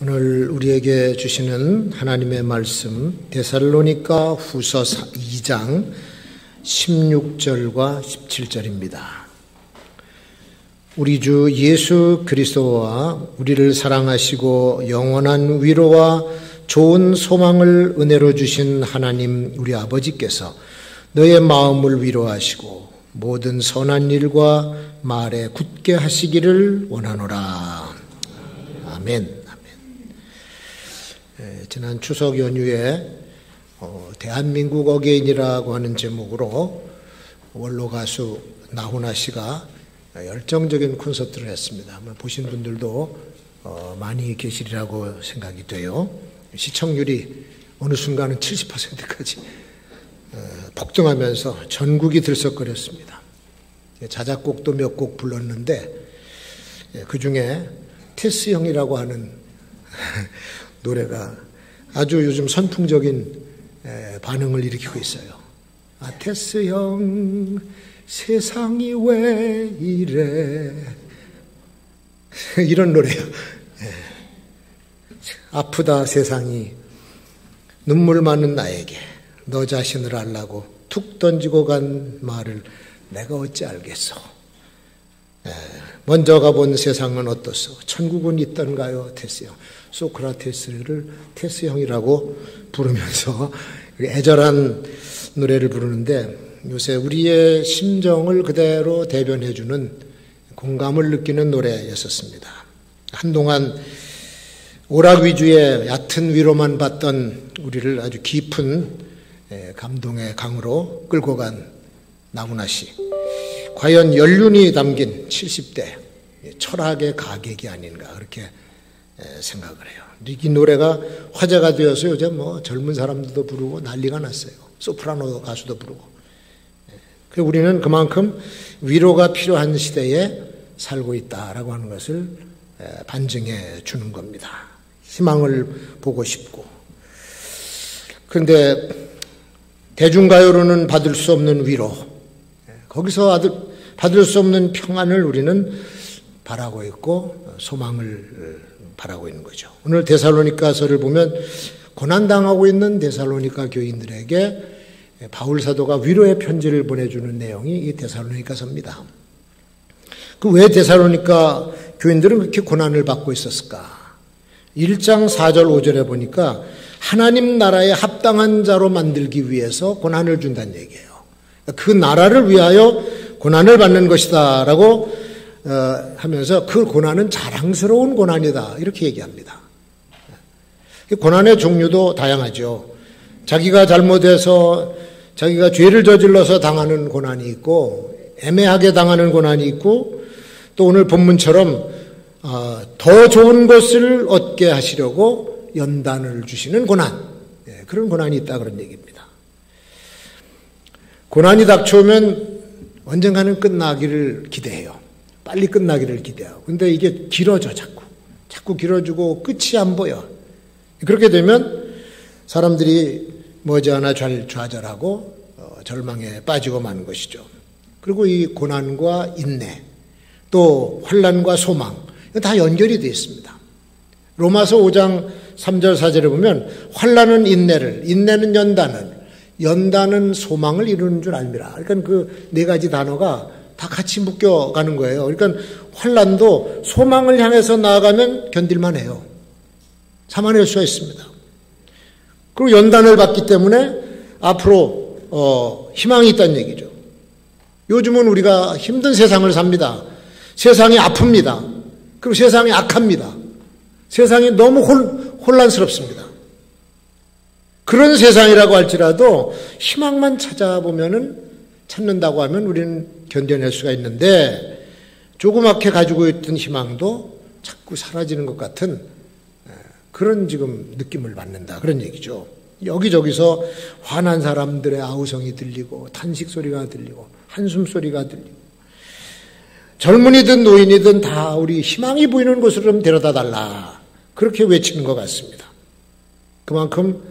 오늘 우리에게 주시는 하나님의 말씀 데살로니가 후서 2장 16절과 17절입니다. 우리 주 예수 그리스도와 우리를 사랑하시고 영원한 위로와 좋은 소망을 은혜로 주신 하나님 우리 아버지께서 너의 마음을 위로하시고 모든 선한 일과 말에 굳게 하시기를 원하노라. 아멘. 지난 추석 연휴에 대한민국 어게인이라고 하는 제목으로 원로 가수 나훈아 씨가 열정적인 콘서트를 했습니다. 아마 보신 분들도 많이 계시리라고 생각이 돼요. 시청률이 어느 순간은 70%까지 폭등하면서 전국이 들썩거렸습니다. 자작곡도 몇 곡 불렀는데 그중에 테스 형이라고 하는 노래가 아주 요즘 선풍적인 반응을 일으키고 있어요. 테스 형 세상이 왜 이래 이런 노래요. 아프다 세상이 눈물 많은 나에게 너 자신을 알라고 툭 던지고 간 말을 내가 어찌 알겠소. 먼저 가본 세상은 어떻소? 천국은 있던가요? 테스 형. 소크라테스를 테스 형이라고 부르면서 애절한 노래를 부르는데 요새 우리의 심정을 그대로 대변해주는 공감을 느끼는 노래였었습니다. 한동안 오락 위주의 얕은 위로만 받던 우리를 아주 깊은 감동의 강으로 끌고 간 나훈아 씨. 과연 연륜이 담긴 70대 철학의 가객이 아닌가 그렇게 생각을 해요. 이 노래가 화제가 되어서 요즘 젊은 사람들도 부르고 난리가 났어요. 소프라노 가수도 부르고. 우리는 그만큼 위로가 필요한 시대에 살고 있다라고 하는 것을 반증해 주는 겁니다. 희망을 보고 싶고. 그런데 대중가요로는 받을 수 없는 위로, 거기서 받을 수 없는 평안을 우리는 바라고 있고 소망을 바라고 있는 거죠. 오늘 데살로니가서를 보면 고난당하고 있는 데살로니가 교인들에게 바울 사도가 위로의 편지를 보내주는 내용이 이 데살로니가서입니다. 그 왜 데살로니가 교인들은 그렇게 고난을 받고 있었을까? 1장 4절 5절에 보니까 하나님 나라에 합당한 자로 만들기 위해서 고난을 준다는 얘기예요. 그 나라를 위하여 고난을 받는 것이다 라고 하면서 그 고난은 자랑스러운 고난이다 이렇게 얘기합니다. 고난의 종류도 다양하죠. 자기가 잘못해서 자기가 죄를 저질러서 당하는 고난이 있고 애매하게 당하는 고난이 있고 또 오늘 본문처럼 더 좋은 것을 얻게 하시려고 연단을 주시는 고난, 그런 고난이 있다 그런 얘기입니다. 고난이 닥쳐오면 언젠가는 끝나기를 기대해요. 빨리 끝나기를 기대하고. 근데 이게 길어져 자꾸 길어지고 끝이 안 보여. 그렇게 되면 사람들이 머지않아 좌절하고 절망에 빠지고 마는 것이죠. 그리고 이 고난과 인내, 또 환난과 소망, 다 연결이 되어 있습니다. 로마서 5장 3절 4절에 보면 환난은 인내를, 인내는 연단은 소망을 이루는 줄 알미라. 그러니까 그 네 가지 단어가 다 같이 묶여가는 거예요. 그러니까 환난도 소망을 향해서 나아가면 견딜만 해요. 참아낼 수가 있습니다. 그리고 연단을 받기 때문에 앞으로 희망이 있다는 얘기죠. 요즘은 우리가 힘든 세상을 삽니다. 세상이 아픕니다. 그리고 세상이 악합니다. 세상이 너무 혼란스럽습니다. 그런 세상이라고 할지라도 희망만 찾는다고 하면 우리는 견뎌낼 수가 있는데 조그맣게 가지고 있던 희망도 자꾸 사라지는 것 같은 그런 지금 느낌을 받는다 그런 얘기죠. 여기저기서 화난 사람들의 아우성이 들리고 탄식 소리가 들리고 한숨 소리가 들리고 젊은이든 노인이든 다 우리 희망이 보이는 곳으로 좀 데려다 달라 그렇게 외치는 것 같습니다. 그만큼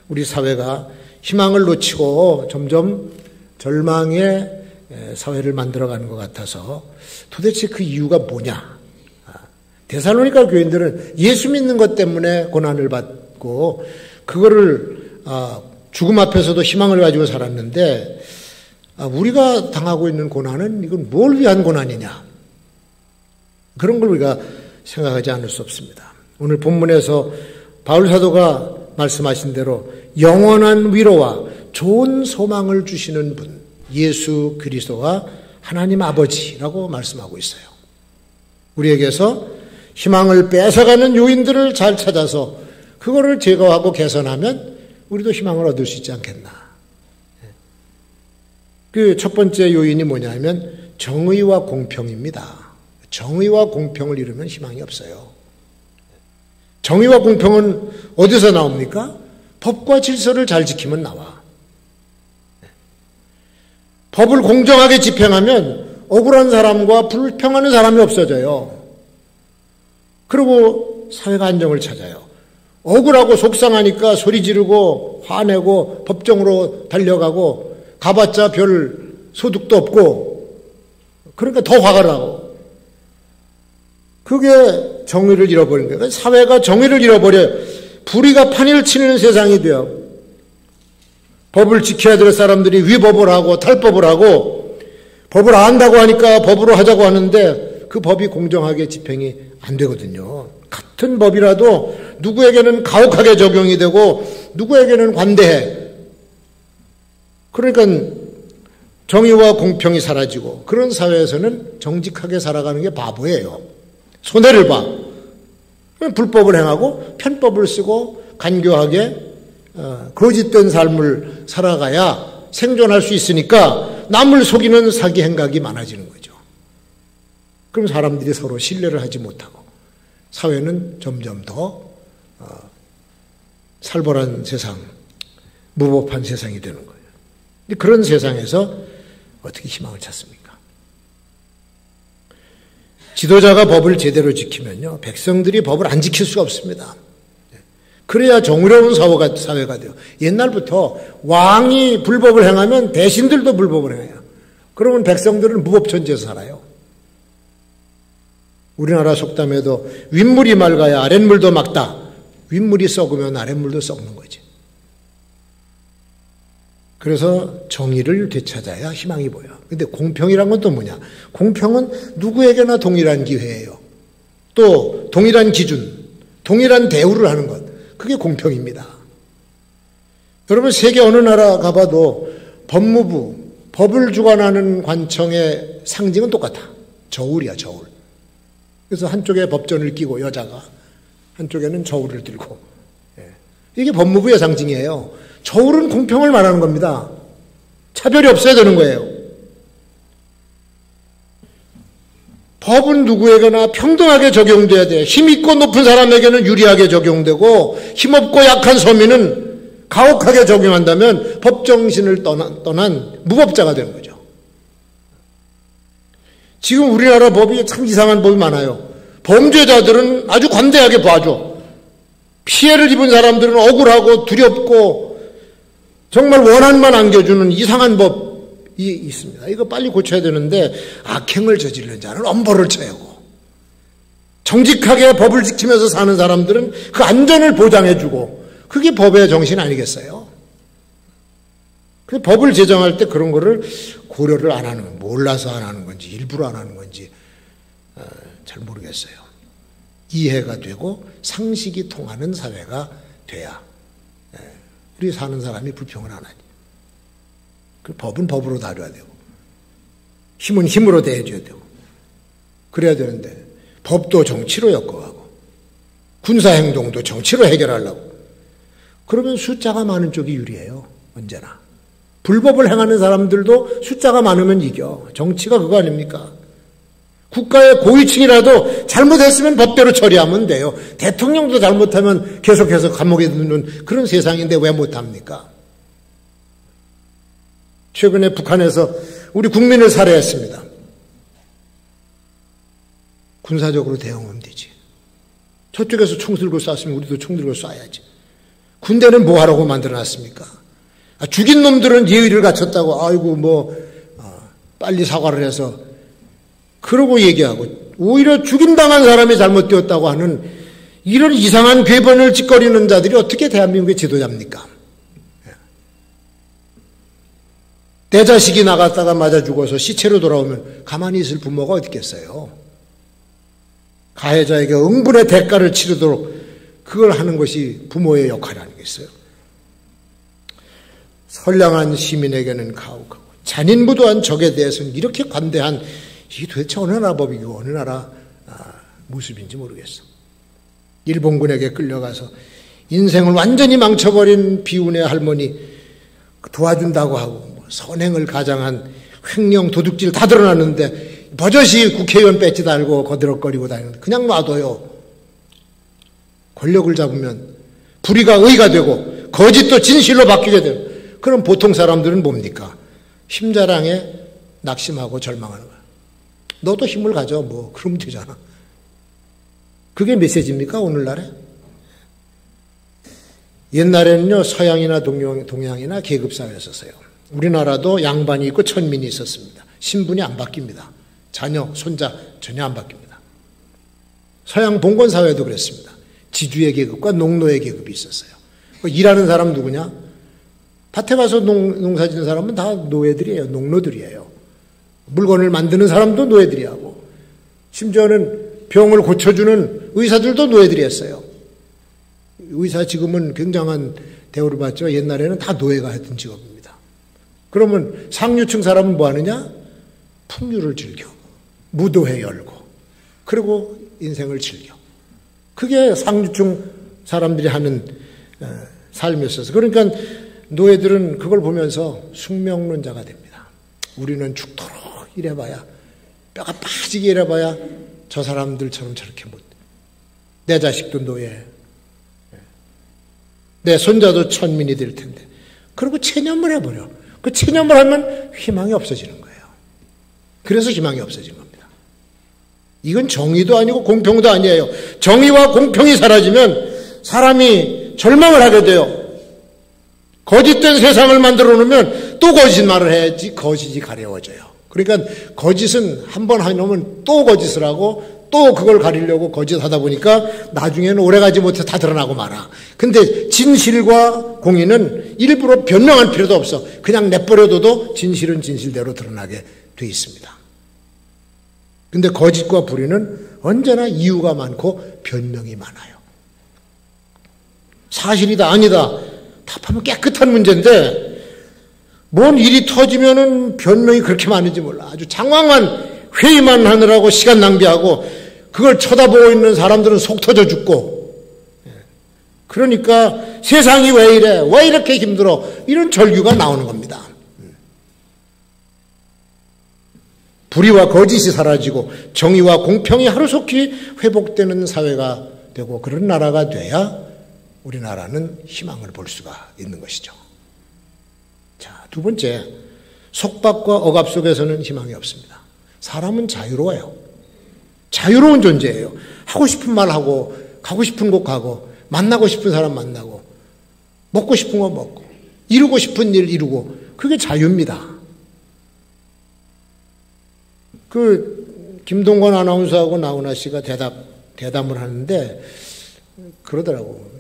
우리 사회가 희망을 놓치고 점점 절망의 사회를 만들어가는 것 같아서 도대체 그 이유가 뭐냐? 데살로니가 교인들은 예수 믿는 것 때문에 고난을 받고 그거를 죽음 앞에서도 희망을 가지고 살았는데 우리가 당하고 있는 고난은 이건 뭘 위한 고난이냐? 그런 걸 우리가 생각하지 않을 수 없습니다. 오늘 본문에서 바울 사도가 말씀하신 대로 영원한 위로와 좋은 소망을 주시는 분, 예수 그리스도가 하나님 아버지라고 말씀하고 있어요. 우리에게서 희망을 뺏어가는 요인들을 잘 찾아서 그거를 제거하고 개선하면 우리도 희망을 얻을 수 있지 않겠나. 그 첫 번째 요인이 뭐냐면 정의와 공평입니다. 정의와 공평을 이루면 희망이 없어요. 정의와 공평은 어디서 나옵니까? 법과 질서를 잘 지키면 나와. 법을 공정하게 집행하면 억울한 사람과 불평하는 사람이 없어져요. 그리고 사회가 안정을 찾아요. 억울하고 속상하니까 소리 지르고 화내고 법정으로 달려가고 가봤자 별 소득도 없고 그러니까 더 화가 나고 그게 정의를 잃어버린 거예요. 사회가 정의를 잃어버려 불의가 판을 치는 세상이 되어 법을 지켜야 될 사람들이 위법을 하고 탈법을 하고 법을 안다고 하니까 법으로 하자고 하는데 그 법이 공정하게 집행이 안 되거든요. 같은 법이라도 누구에게는 가혹하게 적용이 되고 누구에게는 관대해. 그러니까 정의와 공평이 사라지고 그런 사회에서는 정직하게 살아가는 게 바보예요. 손해를 봐. 불법을 행하고 편법을 쓰고 간교하게 거짓된 삶을 살아가야 생존할 수 있으니까 남을 속이는 사기 행각이 많아지는 거죠. 그럼 사람들이 서로 신뢰를 하지 못하고 사회는 점점 더 살벌한 세상, 무법한 세상이 되는 거예요. 근데 그런 세상에서 어떻게 희망을 찾습니까? 지도자가 법을 제대로 지키면요, 백성들이 법을 안 지킬 수가 없습니다. 그래야 정의로운 사회가 돼요. 옛날부터 왕이 불법을 행하면 대신들도 불법을 행해요. 그러면 백성들은 무법천지에서 살아요. 우리나라 속담에도 윗물이 맑아야 아랫물도 맑다. 윗물이 썩으면 아랫물도 썩는 거지. 그래서 정의를 되찾아야 희망이 보여. 근데 공평이란 건 또 뭐냐? 공평은 누구에게나 동일한 기회예요. 또 동일한 기준, 동일한 대우를 하는 것. 그게 공평입니다. 여러분 세계 어느 나라 가봐도 법무부, 법을 주관하는 관청의 상징은 똑같아. 저울이야, 저울. 그래서 한쪽에 법전을 끼고 여자가 한쪽에는 저울을 들고 이게 법무부의 상징이에요. 저울은 공평을 말하는 겁니다. 차별이 없어야 되는 거예요. 법은 누구에게나 평등하게 적용돼야 돼. 힘있고 높은 사람에게는 유리하게 적용되고 힘없고 약한 서민은 가혹하게 적용한다면 법정신을 떠난 무법자가 되는 거죠. 지금 우리나라 법이 참 이상한 법이 많아요. 범죄자들은 아주 관대하게 봐줘. 피해를 입은 사람들은 억울하고 두렵고 정말 원한만 안겨주는 이상한 법이 있습니다. 이거 빨리 고쳐야 되는데 악행을 저지른 자는 엄벌을 쳐야고 정직하게 법을 지키면서 사는 사람들은 그 안전을 보장해주고 그게 법의 정신 아니겠어요? 그 법을 제정할 때 그런 거를 고려를 안 하는 건 몰라서 안 하는 건지 일부러 안 하는 건지 잘 모르겠어요. 이해가 되고 상식이 통하는 사회가 돼야 우리 사는 사람이 불평을 안 하니. 그 법은 법으로 다뤄야 되고 힘은 힘으로 대해줘야 되고 그래야 되는데 법도 정치로 엮어가고 군사행동도 정치로 해결하려고 그러면 숫자가 많은 쪽이 유리해요. 언제나. 불법을 행하는 사람들도 숫자가 많으면 이겨. 정치가 그거 아닙니까? 국가의 고위층이라도 잘못했으면 법대로 처리하면 돼요. 대통령도 잘못하면 계속해서 감옥에 넣는 그런 세상인데 왜 못합니까? 최근에 북한에서 우리 국민을 살해했습니다. 군사적으로 대응하면 되지. 저쪽에서 총 들고 쐈으면 우리도 총 들고 쏴야지. 군대는 뭐 하라고 만들어놨습니까? 죽인 놈들은 예의를 갖췄다고 아이고 빨리 사과를 해서 그러고 얘기하고 오히려 죽임당한 사람이 잘못되었다고 하는 이런 이상한 궤변을 짓거리는 자들이 어떻게 대한민국의 지도자입니까? 내 자식이 나갔다가 맞아 죽어서 시체로 돌아오면 가만히 있을 부모가 어디 있겠어요? 가해자에게 응분의 대가를 치르도록 그걸 하는 것이 부모의 역할이 아니겠어요? 선량한 시민에게는 가혹하고 잔인무도한 적에 대해서는 이렇게 관대한, 이게 도대체 어느 나라 법이고 어느 나라 모습인지 모르겠어. 일본군에게 끌려가서 인생을 완전히 망쳐버린 비운의 할머니 도와준다고 하고 선행을 가장한 횡령 도둑질 다 드러났는데 버젓이 국회의원 배지 달고 거드럭거리고 다니는데 그냥 놔둬요. 권력을 잡으면 불의가 의가 되고 거짓도 진실로 바뀌게 돼요. 그럼 보통 사람들은 뭡니까? 힘자랑에 낙심하고 절망하는 거야. 너도 힘을 가져. 뭐 그러면 되잖아. 그게 메시지입니까? 오늘날에? 옛날에는요, 서양이나 동양이나 계급사회였었어요. 우리나라도 양반이 있고 천민이 있었습니다. 신분이 안 바뀝니다. 자녀, 손자 전혀 안 바뀝니다. 서양 봉건사회도 그랬습니다. 지주의 계급과 농노의 계급이 있었어요. 일하는 사람 누구냐? 밭에 가서 농사 짓는 사람은 다 노예들이에요. 농노들이에요. 물건을 만드는 사람도 노예들이 하고, 심지어는 병을 고쳐주는 의사들도 노예들이었어요. 의사 지금은 굉장한 대우를 받죠. 옛날에는 다 노예가 했던 직업입니다. 그러면 상류층 사람은 뭐 하느냐? 풍류를 즐겨. 무도회 열고. 그리고 인생을 즐겨. 그게 상류층 사람들이 하는 삶이었어서. 그러니까 노예들은 그걸 보면서 숙명론자가 됩니다. 우리는 죽도록 일해봐야, 뼈가 빠지게 일해봐야 저 사람들처럼 저렇게 못. 내 자식도 노예. 내 손자도 천민이 될 텐데. 그리고 체념을 해버려. 그 체념을 하면 희망이 없어지는 거예요. 그래서 희망이 없어진 겁니다. 이건 정의도 아니고 공평도 아니에요. 정의와 공평이 사라지면 사람이 절망을 하게 돼요. 거짓된 세상을 만들어 놓으면 또 거짓말을 해야지 거짓이 가려워져요. 그러니까 거짓은 한번 해놓으면 또 거짓을 하고 또 그걸 가리려고 거짓하다 보니까 나중에는 오래가지 못해 다 드러나고 말아. 근데 진실과 공의는 일부러 변명할 필요도 없어. 그냥 내버려둬도 진실은 진실대로 드러나게 돼 있습니다. 근데 거짓과 불의는 언제나 이유가 많고 변명이 많아요. 사실이다 아니다 답하면 깨끗한 문제인데 뭔 일이 터지면은 변명이 그렇게 많은지 몰라. 아주 장황한 회의만 하느라고 시간 낭비하고 그걸 쳐다보고 있는 사람들은 속 터져 죽고. 그러니까 세상이 왜 이래? 왜 이렇게 힘들어? 이런 절규가 나오는 겁니다. 불의와 거짓이 사라지고 정의와 공평이 하루속히 회복되는 사회가 되고 그런 나라가 돼야 우리나라는 희망을 볼 수가 있는 것이죠. 자, 두 번째, 속박과 억압 속에서는 희망이 없습니다. 사람은 자유로워요. 자유로운 존재예요. 하고 싶은 말 하고 가고 싶은 곳 가고 만나고 싶은 사람 만나고 먹고 싶은 거 먹고 이루고 싶은 일 이루고 그게 자유입니다. 그 김동건 아나운서하고 나훈아 씨가 대담을 하는데 그러더라고.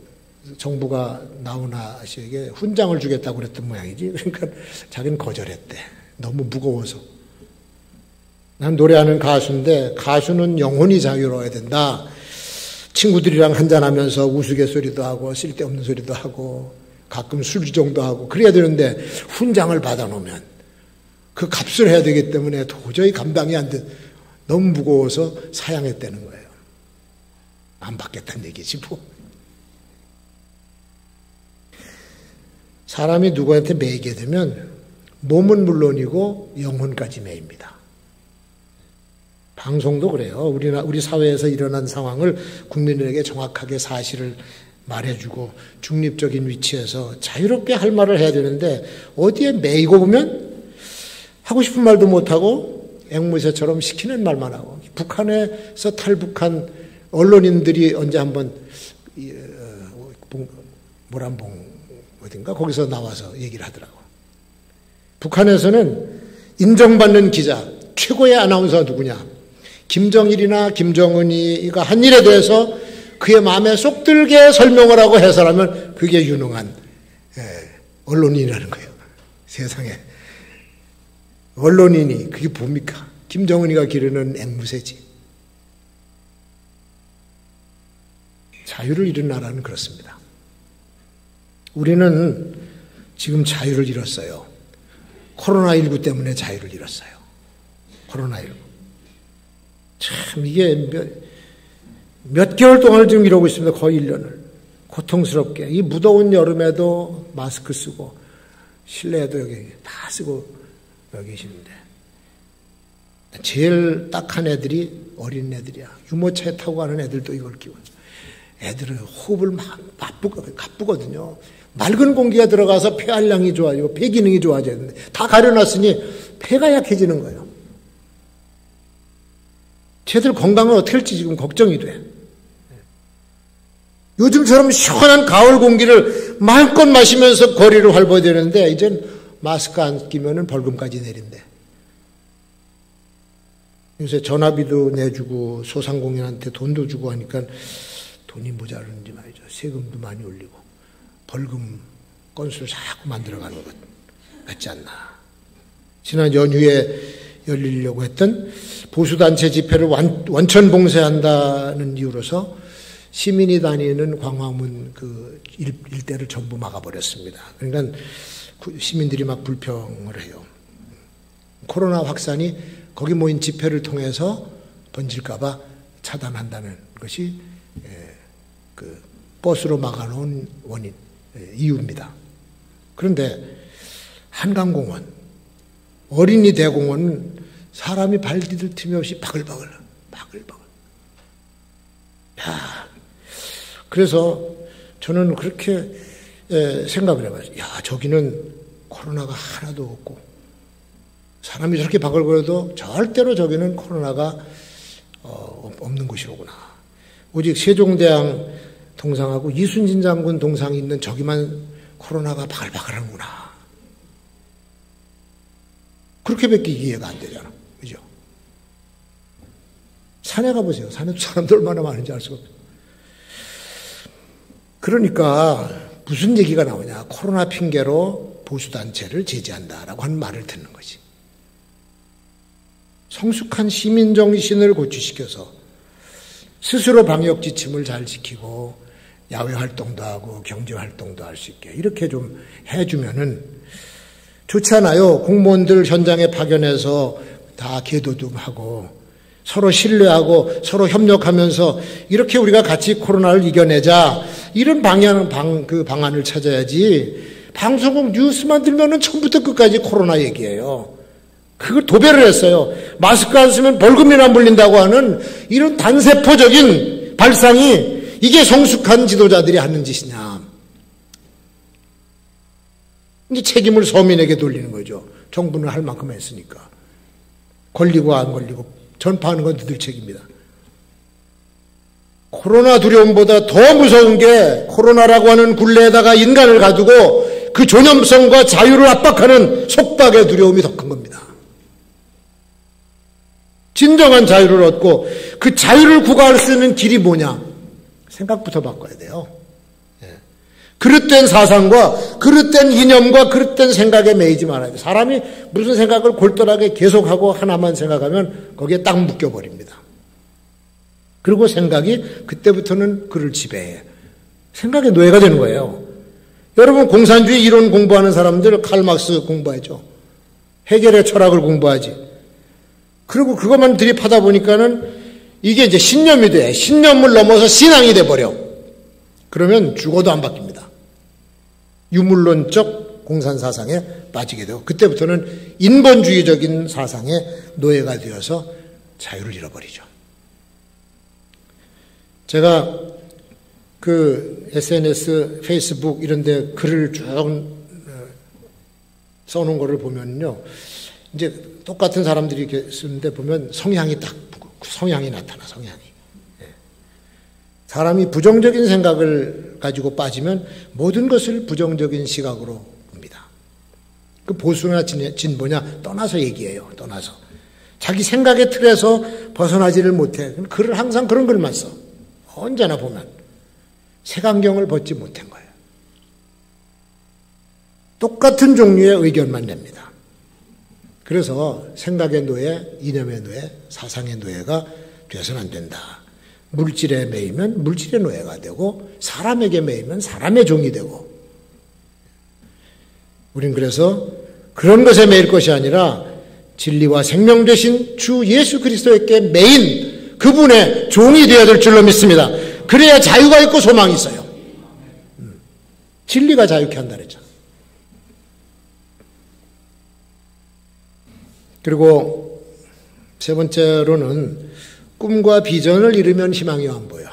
정부가 나훈아 씨에게 훈장을 주겠다고 그랬던 모양이지. 그러니까 자기는 거절했대. 너무 무거워서. 난 노래하는 가수인데 가수는 영혼이 자유로워야 된다. 친구들이랑 한잔하면서 우스갯소리도 하고 쓸데없는 소리도 하고 가끔 술주정도 하고 그래야 되는데 훈장을 받아놓으면 그 값을 해야 되기 때문에 도저히 감당이 안 돼. 너무 무거워서 사양했다는 거예요. 안 받겠다는 얘기지 뭐. 사람이 누구한테 매이게 되면 몸은 물론이고 영혼까지 매입니다. 방송도 그래요. 우리 사회에서 일어난 상황을 국민들에게 정확하게 사실을 말해주고 중립적인 위치에서 자유롭게 할 말을 해야 되는데 어디에 매이고 보면 하고 싶은 말도 못하고 앵무새처럼 시키는 말만 하고 북한에서 탈북한 언론인들이 언제 한번 모란봉 어딘가 거기서 나와서 얘기를 하더라고. 북한에서는 인정받는 기자 최고의 아나운서가 누구냐? 김정일이나 김정은이가 한 일에 대해서 그의 마음에 쏙 들게 설명을 하고 해설하면 그게 유능한 언론인이라는 거예요. 세상에. 언론인이 그게 뭡니까? 김정은이가 기르는 앵무새지. 자유를 잃은 나라는 그렇습니다. 우리는 지금 자유를 잃었어요. 코로나19 때문에 자유를 잃었어요. 코로나19. 참 이게 몇 개월 동안을 지금 이러고 있습니다. 거의 1년을. 고통스럽게. 이 무더운 여름에도 마스크 쓰고 실내에도 여기 다 쓰고 여기 계시는데 제일 딱한 애들이 어린 애들이야. 유모차에 타고 가는 애들도 이걸 끼고 애들은 호흡을 막 가쁘거든요. 맑은 공기가 들어가서 폐활량이 좋아지고 폐 기능이 좋아져야 되는데 다 가려놨으니 폐가 약해지는 거예요. 쟤들 건강은 어떻게 할지 지금 걱정이 돼. 요즘처럼 시원한 가을 공기를 마음껏 마시면서 거리를 활보해야 되는데 이젠 마스크 안 끼면은 벌금까지 내린대. 요새 전화비도 내주고 소상공인한테 돈도 주고 하니까 돈이 모자르는지 말이죠. 세금도 많이 올리고 벌금 건수를 자꾸 만들어가는 것 같지 않나. 지난 연휴에 열리려고 했던 보수단체 집회를 원천 봉쇄한다는 이유로서 시민이 다니는 광화문 그 일대를 전부 막아버렸습니다. 그러니까 시민들이 막 불평을 해요. 코로나 확산이 거기 모인 집회를 통해서 번질까봐 차단한다는 것이 그 버스로 막아놓은 원인, 이유입니다. 그런데 한강공원, 어린이 대공원은 사람이 발 디딜 틈이 없이 바글바글. 야, 그래서 저는 그렇게 생각을 해봐요. 야, 저기는 코로나가 하나도 없고 사람이 저렇게 바글거려도 절대로 저기는 코로나가 없는 곳이로구나. 오직 세종대왕 동상하고 이순신 장군 동상이 있는 저기만 코로나가 바글바글하구나. 그렇게밖에 이해가 안 되잖아. 그죠? 산에 가보세요. 산에도 사람들 얼마나 많은지 알 수가 없어요. 그러니까 무슨 얘기가 나오냐. 코로나 핑계로 보수단체를 제재한다라고 하는 말을 듣는 거지. 성숙한 시민정신을 고취시켜서 스스로 방역 지침을 잘 지키고 야외 활동도 하고 경제 활동도 할 수 있게 이렇게 좀 해주면은 좋잖아요. 공무원들 현장에 파견해서 다 계도dum하고 서로 신뢰하고 서로 협력하면서 이렇게 우리가 같이 코로나를 이겨내자 이런 방안을 찾아야지. 방송국 뉴스만 들면은 처음부터 끝까지 코로나 얘기예요. 그걸 도배를 했어요. 마스크 안 쓰면 벌금이나 물린다고 하는 이런 단세포적인 발상이 이게 성숙한 지도자들이 하는 짓이냐. 이제 책임을 서민에게 돌리는 거죠. 정부는 할 만큼 했으니까. 걸리고 안 걸리고 전파하는 건 너희들 책임이다. 코로나 두려움보다 더 무서운 게 코로나라고 하는 굴레에다가 인간을 가두고 그 존엄성과 자유를 압박하는 속박의 두려움이 더 큰 겁니다. 진정한 자유를 얻고 그 자유를 구가할 수 있는 길이 뭐냐? 생각부터 바꿔야 돼요. 그릇된 사상과 그릇된 이념과 그릇된 생각에 매이지 말아야 돼요. 사람이 무슨 생각을 골똘하게 계속하고 하나만 생각하면 거기에 딱 묶여버립니다. 그리고 생각이 그때부터는 그를 지배해. 생각의 노예가 되는 거예요. 여러분 공산주의 이론 공부하는 사람들 칼막스 공부하죠. 해겔의 철학을 공부하지. 그리고 그것만 들이파다 보니까는 이게 이제 신념이 돼. 신념을 넘어서 신앙이 돼버려. 그러면 죽어도 안 바뀝니다. 유물론적 공산사상에 빠지게 되고 그때부터는 인본주의적인 사상의 노예가 되어서 자유를 잃어버리죠. 제가 그 SNS, 페이스북 이런 데 글을 쭉 써놓은 거를 보면요. 이제 똑같은 사람들이 이렇게 쓰는데 보면 성향이 나타나, 성향이. 사람이 부정적인 생각을 가지고 빠지면 모든 것을 부정적인 시각으로 봅니다. 그 보수나 진보냐 떠나서 얘기해요. 떠나서. 자기 생각의 틀에서 벗어나지를 못해. 글을 항상 그런 글만 써. 언제나 보면 색안경을 벗지 못한 거예요. 똑같은 종류의 의견만 냅니다. 그래서 생각의 노예, 이념의 노예, 사상의 노예가 돼서는 안 된다. 물질에 매이면 물질의 노예가 되고 사람에게 매이면 사람의 종이 되고, 우린 그래서 그런 것에 매일 것이 아니라 진리와 생명 되신 주 예수 그리스도에게 매인 그분의 종이 되어야 될 줄로 믿습니다. 그래야 자유가 있고 소망이 있어요. 진리가 자유케 한다 그랬죠. 그리고 세 번째로는 꿈과 비전을 잃으면 희망이 안 보여.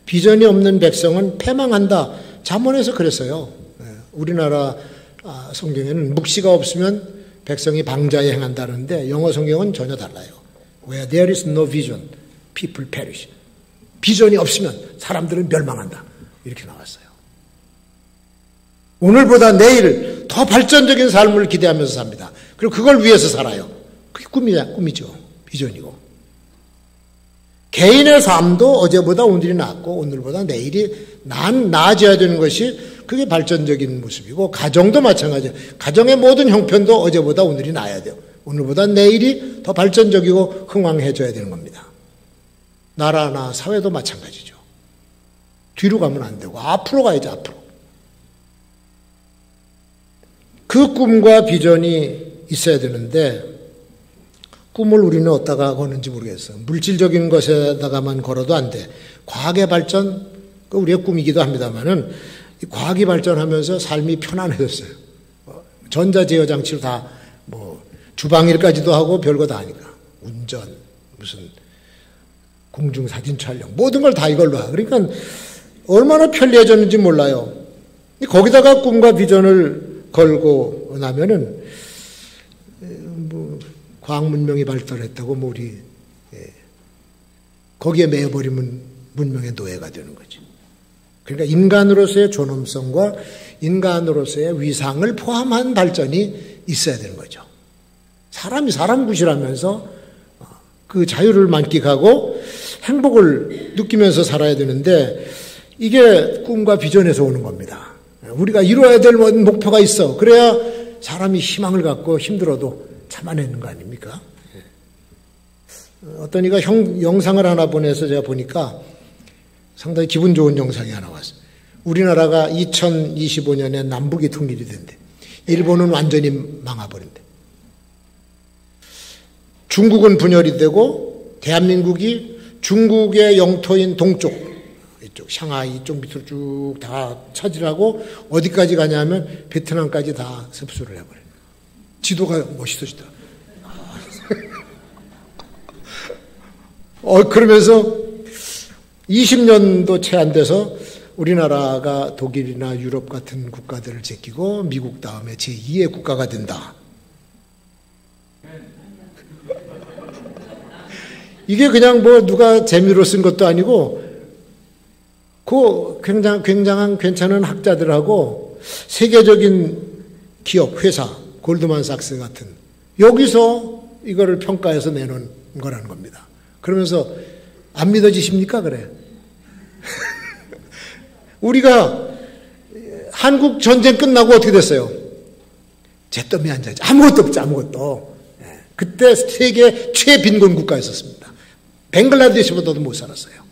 비전이 없는 백성은 패망한다. 잠언에서 그랬어요. 우리나라 성경에는 묵시가 없으면 백성이 방자에 행한다는데 영어 성경은 전혀 달라요. Where there is no vision, people perish. 비전이 없으면 사람들은 멸망한다. 이렇게 나왔어요. 오늘보다 내일 더 발전적인 삶을 기대하면서 삽니다. 그리고 그걸 위해서 살아요. 그게 꿈이죠. 비전이고. 개인의 삶도 어제보다 오늘이 낫고 오늘보다 내일이 나아져야 되는 것이 그게 발전적인 모습이고, 가정도 마찬가지예요. 가정의 모든 형편도 어제보다 오늘이 나아야 돼요. 오늘보다 내일이 더 발전적이고 흥왕해져야 되는 겁니다. 나라나 사회도 마찬가지죠. 뒤로 가면 안 되고 앞으로 가야죠. 앞으로. 그 꿈과 비전이 있어야 되는데 꿈을 우리는 어디다가 거는지 모르겠어요. 물질적인 것에다가만 걸어도 안 돼. 과학의 발전, 우리의 꿈이기도 합니다만은 과학이 발전하면서 삶이 편안해졌어요. 전자제어 장치로 다 주방일까지도 하고 별거 다 하니까. 운전, 무슨 공중사진 촬영, 모든 걸 다 이걸로 하고. 그러니까 얼마나 편리해졌는지 몰라요. 거기다가 꿈과 비전을 걸고 나면은 과학 문명이 발달했다고 우리 거기에 매여버리면 문명의 노예가 되는 거죠. 그러니까 인간으로서의 존엄성과 인간으로서의 위상을 포함한 발전이 있어야 되는 거죠. 사람이 사람 구실하면서 그 자유를 만끽하고 행복을 느끼면서 살아야 되는데 이게 꿈과 비전에서 오는 겁니다. 우리가 이루어야 될 목표가 있어. 그래야 사람이 희망을 갖고 힘들어도 참아내는 거 아닙니까? 어떤 이가 영상을 하나 보내서 제가 보니까 상당히 기분 좋은 영상이 하나 왔어요. 우리나라가 2025년에 남북이 통일이 된대. 일본은 완전히 망해버린대. 중국은 분열이 되고 대한민국이 중국의 영토인 동쪽, 이쪽 샹하이 이쪽 밑으로 쭉 다 차지하고 어디까지 가냐면 베트남까지 다 습수를 해버려요. 지도가 멋있어지다. 그러면서 20년도 채 안 돼서 우리나라가 독일이나 유럽 같은 국가들을 제끼고 미국 다음에 제2의 국가가 된다. 이게 그냥 누가 재미로 쓴 것도 아니고 그 굉장한 괜찮은 학자들하고 세계적인 기업, 회사, 골드만삭스 같은 여기서 이거를 평가해서 내놓은 거라는 겁니다. 그러면서 안 믿어지십니까? 그래. 우리가 한국 전쟁 끝나고 어떻게 됐어요? 잿더미에 앉아있죠. 아무것도 없죠. 아무것도. 그때 세계 최빈곤 국가였었습니다. 벵글라데시보다도 못 살았어요.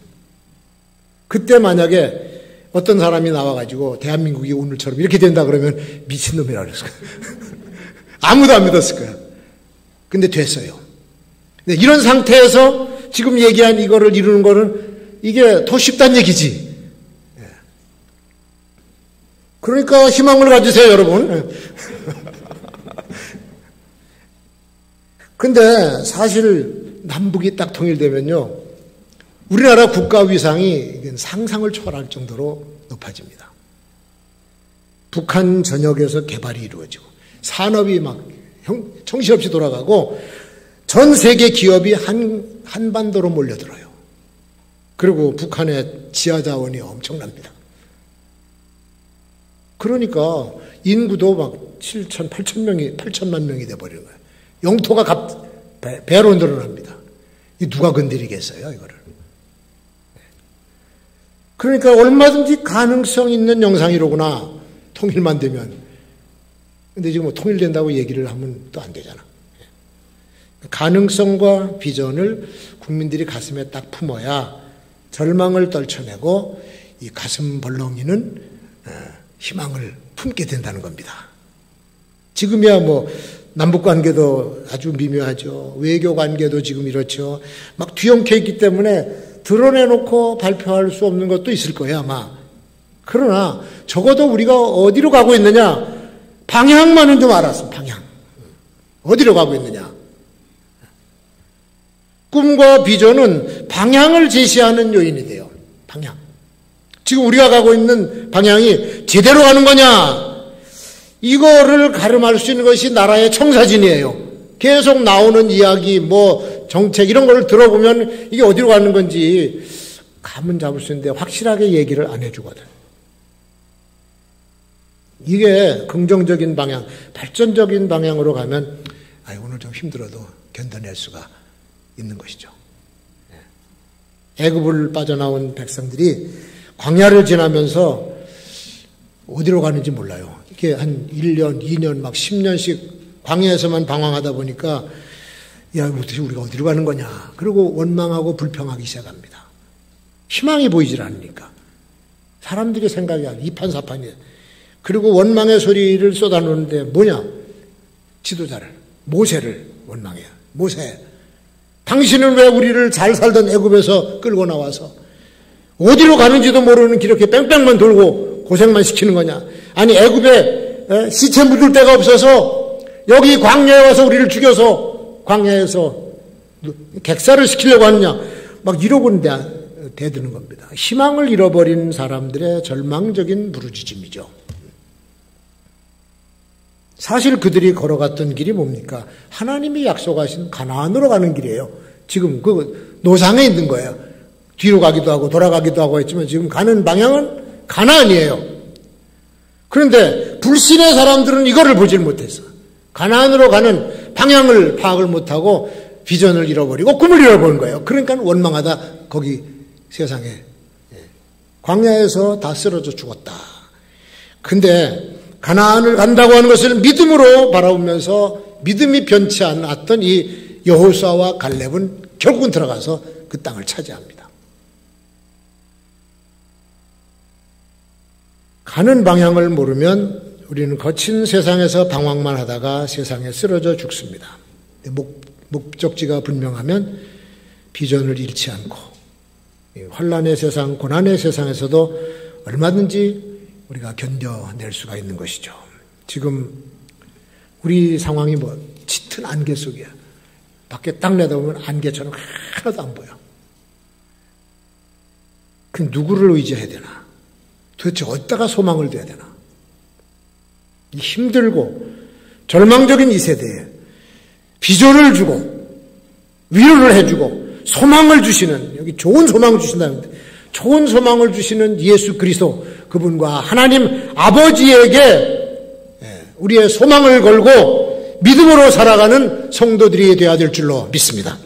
그때 만약에 어떤 사람이 나와가지고 대한민국이 오늘처럼 이렇게 된다 그러면 미친놈이라고 그랬을 거예요. 아무도 안 믿었을 거예요. 근데 됐어요. 근데 이런 상태에서 지금 얘기한 이거를 이루는 거는 이게 더 쉽다는 얘기지. 그러니까 희망을 가지세요, 여러분. 근데 사실 남북이 딱 통일되면요, 우리나라 국가 위상이 상상을 초월할 정도로 높아집니다. 북한 전역에서 개발이 이루어지고 산업이 막 정신없이 돌아가고 전 세계 기업이 한반도로 몰려들어요. 그리고 북한의 지하 자원이 엄청납니다. 그러니까 인구도 막 8천만 명이 돼버리는 거예요. 영토가 배로 늘어납니다. 이 누가 건드리겠어요, 이거를. 그러니까 얼마든지 가능성 있는 영상이로구나. 통일만 되면. 근데 지금 뭐 통일된다고 얘기를 하면 또 안 되잖아. 가능성과 비전을 국민들이 가슴에 딱 품어야 절망을 떨쳐내고 이 가슴 벌렁이는 희망을 품게 된다는 겁니다. 지금이야 뭐 남북 관계도 아주 미묘하죠. 외교 관계도 지금 이렇죠. 막 뒤엉켜 있기 때문에 드러내놓고 발표할 수 없는 것도 있을 거예요, 아마. 그러나 적어도 우리가 어디로 가고 있느냐, 방향만은 좀 알았어, 방향. 어디로 가고 있느냐. 꿈과 비전은 방향을 제시하는 요인이 돼요. 방향. 지금 우리가 가고 있는 방향이 제대로 가는 거냐, 이거를 가름할 수 있는 것이 나라의 청사진이에요. 계속 나오는 이야기, 뭐 정책 이런 걸 들어보면 이게 어디로 가는 건지 감은 잡을 수 있는데 확실하게 얘기를 안 해주거든. 이게 긍정적인 방향, 발전적인 방향으로 가면 오늘 좀 힘들어도 견뎌낼 수가 있는 것이죠. 애굽을 빠져나온 백성들이 광야를 지나면서 어디로 가는지 몰라요. 이게 한 1년, 2년, 막 10년씩 광야에서만 방황하다 보니까 야, 어떻게 우리가 어디로 가는 거냐. 그리고 원망하고 불평하기 시작합니다. 희망이 보이질 않으니까. 사람들의 생각이 이판사판이에요. 그리고 원망의 소리를 쏟아놓는데 뭐냐? 지도자를, 모세를 원망해요. 모세, 당신은 왜 우리를 잘 살던 애굽에서 끌고 나와서 어디로 가는지도 모르는 길 이렇게 뺑뺑만 돌고 고생만 시키는 거냐? 아니 애굽에 시체 묻을 데가 없어서 여기 광야에 와서 우리를 죽여서 광야에서 객사를 시키려고 하느냐? 막 이러고 대드는 겁니다. 희망을 잃어버린 사람들의 절망적인 부르짖음이죠. 사실 그들이 걸어갔던 길이 뭡니까? 하나님이 약속하신 가나안으로 가는 길이에요. 지금 그 노상에 있는 거예요. 뒤로 가기도 하고 돌아가기도 하고 했지만 지금 가는 방향은 가나안이에요. 그런데 불신의 사람들은 이거를 보질 못했어. 가나안으로 가는 방향을 파악을 못하고 비전을 잃어버리고 꿈을 잃어버린 거예요. 그러니까 원망하다 거기 세상에 광야에서 다 쓰러져 죽었다. 근데 가나안을 간다고 하는 것을 믿음으로 바라보면서 믿음이 변치 않았던 이 여호수아와 갈렙은 결국은 들어가서 그 땅을 차지합니다. 가는 방향을 모르면 우리는 거친 세상에서 방황만 하다가 세상에 쓰러져 죽습니다. 목적지가 분명하면 비전을 잃지 않고 환난의 세상, 고난의 세상에서도 얼마든지 우리가 견뎌낼 수가 있는 것이죠. 지금 우리 상황이 뭐 짙은 안개 속이야. 밖에 딱 내다보면 안개처럼 하나도 안 보여. 그 누구를 의지해야 되나? 도대체 어디다가 소망을 둬야 되나? 힘들고 절망적인 이 세대에 비전을 주고 위로를 해주고 소망을 주시는, 여기 좋은 소망을 주신다는데 좋은 소망을 주시는 예수 그리스도, 그분과 하나님 아버지에게 우리의 소망을 걸고 믿음으로 살아가는 성도들이 되어야 될 줄로 믿습니다.